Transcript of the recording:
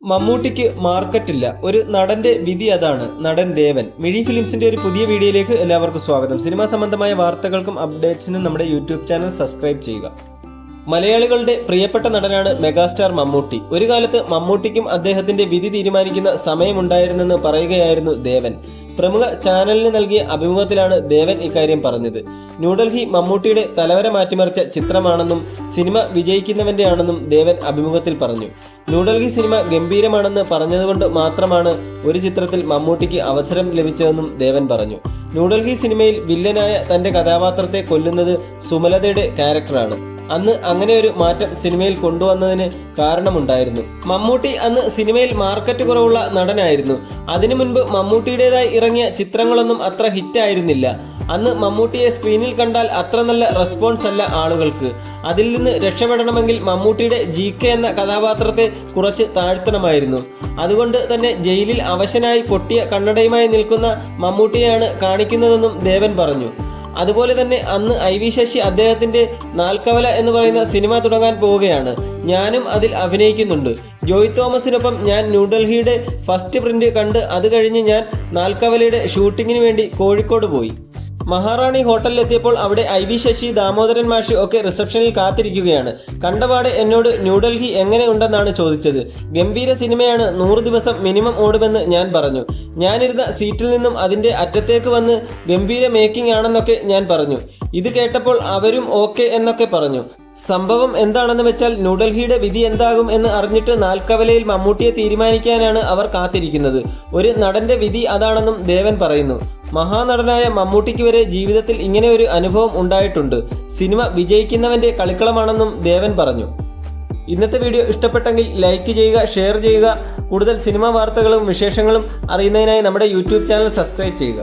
മമ്മൂട്ടിക്ക് മാർക്കറ്റില്ല, ഒരു നടന്റെ വിധി അതാണ്. നടൻ ദേവൻ. മിഴി ഫിലിംസിന്റെ ഒരു പുതിയ വീഡിയോയിലേക്ക് എല്ലാവർക്കും സ്വാഗതം. സിനിമാ സംബന്ധമായ വാർത്തകൾക്കും അപ്ഡേറ്റ്സിനും നമ്മുടെ യൂട്യൂബ് ചാനൽ സബ്സ്ക്രൈബ് ചെയ്യുക. മലയാളികളുടെ പ്രിയപ്പെട്ട നടനാണ് മെഗാസ്റ്റാർ മമ്മൂട്ടി. ഒരു കാലത്ത് മമ്മൂട്ടിക്കും അദ്ദേഹത്തിന്റെ വിധി തീരുമാനിക്കുന്ന സമയമുണ്ടായിരുന്നെന്ന് പറയുകയായിരുന്നു ദേവൻ. പ്രമുഖ ചാനലിന് നൽകിയ അഭിമുഖത്തിലാണ് ദേവൻ ഇക്കാര്യം പറഞ്ഞത്. ന്യൂഡൽഹി മമ്മൂട്ടിയുടെ തലവര മാറ്റിമറിച്ച ചിത്രമാണെന്നും സിനിമ വിജയിക്കുന്നവന്റെ ആണെന്നും ദേവൻ അഭിമുഖത്തിൽ പറഞ്ഞു. ന്യൂഡൽഹി സിനിമ ഗംഭീരമാണെന്ന് പറഞ്ഞതുകൊണ്ട് മാത്രമാണ് ഒരു ചിത്രത്തിൽ മമ്മൂട്ടിക്ക് അവസരം ലഭിച്ചതെന്നും ദേവൻ പറഞ്ഞു. ന്യൂഡൽഹി സിനിമയിൽ വില്ലനായ തന്റെ കഥാപാത്രത്തെ കൊല്ലുന്നത് സുമലതയുടെ ക്യാരക്ടറാണ്. അന്ന് അങ്ങനെ ഒരു മാറ്റം സിനിമയിൽ കൊണ്ടുവന്നതിന് കാരണമുണ്ടായിരുന്നു. മമ്മൂട്ടി അന്ന് സിനിമയിൽ മാർക്കറ്റ് കുറവുള്ള നടനായിരുന്നു. അതിനു മുൻപ് മമ്മൂട്ടിയുടേതായി ഇറങ്ങിയ ചിത്രങ്ങളൊന്നും അത്ര ഹിറ്റായിരുന്നില്ല. അന്ന് മമ്മൂട്ടിയെ സ്ക്രീനിൽ കണ്ടാൽ അത്ര നല്ല റെസ്പോൺസ് അല്ല ആളുകൾക്ക്. അതിൽ നിന്ന് രക്ഷപ്പെടണമെങ്കിൽ മമ്മൂട്ടിയുടെ GK എന്ന കഥാപാത്രത്തെ കുറച്ച് താഴ്ത്തണമായിരുന്നു. അതുകൊണ്ട് തന്നെ ജയിലിൽ അവശനായി പൊട്ടിയ കണ്ണടയുമായി നിൽക്കുന്ന മമ്മൂട്ടിയെയാണ് കാണിക്കുന്നതെന്നും ദേവൻ പറഞ്ഞു. അതുപോലെ തന്നെ അന്ന് IV ശശി അദ്ദേഹത്തിന്റെ നാൽക്കവല എന്ന് പറയുന്ന സിനിമ തുടങ്ങാൻ പോവുകയാണ്. ഞാനും അതിൽ അഭിനയിക്കുന്നുണ്ട്. ജോയ് തോമസിനൊപ്പം ഞാൻ ന്യൂഡൽഹിയുടെ ഫസ്റ്റ് പ്രിന്റ് കണ്ട് അത് കഴിഞ്ഞ് ഞാൻ നാൽക്കവലയുടെ ഷൂട്ടിങ്ങിന് വേണ്ടി കോഴിക്കോട് പോയി. മഹാറാണി ഹോട്ടലിലെത്തിയപ്പോൾ അവിടെ IV ശശി, ദാമോദരൻ മാഷ് ഒക്കെ റിസപ്ഷനിൽ കാത്തിരിക്കുകയാണ്. കണ്ടപാടെ എന്നോട് ന്യൂഡൽഹി എങ്ങനെ ഉണ്ടെന്നാണ് ചോദിച്ചത്. ഗംഭീര സിനിമയാണ്, 100 ദിവസം മിനിമം ഓടുമെന്ന് ഞാൻ പറഞ്ഞു. ഞാനിരുന്ന സീറ്റിൽ നിന്നും അതിൻ്റെ അറ്റത്തേക്ക് വന്ന് ഗംഭീര മേക്കിംഗ് ആണെന്നൊക്കെ ഞാൻ പറഞ്ഞു. ഇത് കേട്ടപ്പോൾ അവരും ഓക്കെ എന്നൊക്കെ പറഞ്ഞു. സംഭവം എന്താണെന്ന് വെച്ചാൽ ന്യൂഡൽഹിയുടെ വിധി എന്താകും എന്ന് അറിഞ്ഞിട്ട് നാൽക്കവലയിൽ മമ്മൂട്ടിയെ തീരുമാനിക്കാനാണ് അവർ കാത്തിരിക്കുന്നത്. ഒരു നടന്റെ വിധി അതാണെന്നും ദേവൻ പറയുന്നു. മഹാനടനായ മമ്മൂട്ടിക്ക് വരെ ജീവിതത്തിൽ ഇങ്ങനെ ഒരു അനുഭവം ഉണ്ടായിട്ടുണ്ട്. സിനിമ വിജയിക്കുന്നവന്റെ കളിക്കളമാണെന്നും ദേവൻ പറഞ്ഞു. ഇന്നത്തെ വീഡിയോ ഇഷ്ടപ്പെട്ടെങ്കിൽ ലൈക്ക് ചെയ്യുക, ഷെയർ ചെയ്യുക. കൂടുതൽ സിനിമാ വാർത്തകളും വിശേഷങ്ങളും അറിയുന്നതിനായി നമ്മുടെ യൂട്യൂബ് ചാനൽ സബ്സ്ക്രൈബ് ചെയ്യുക.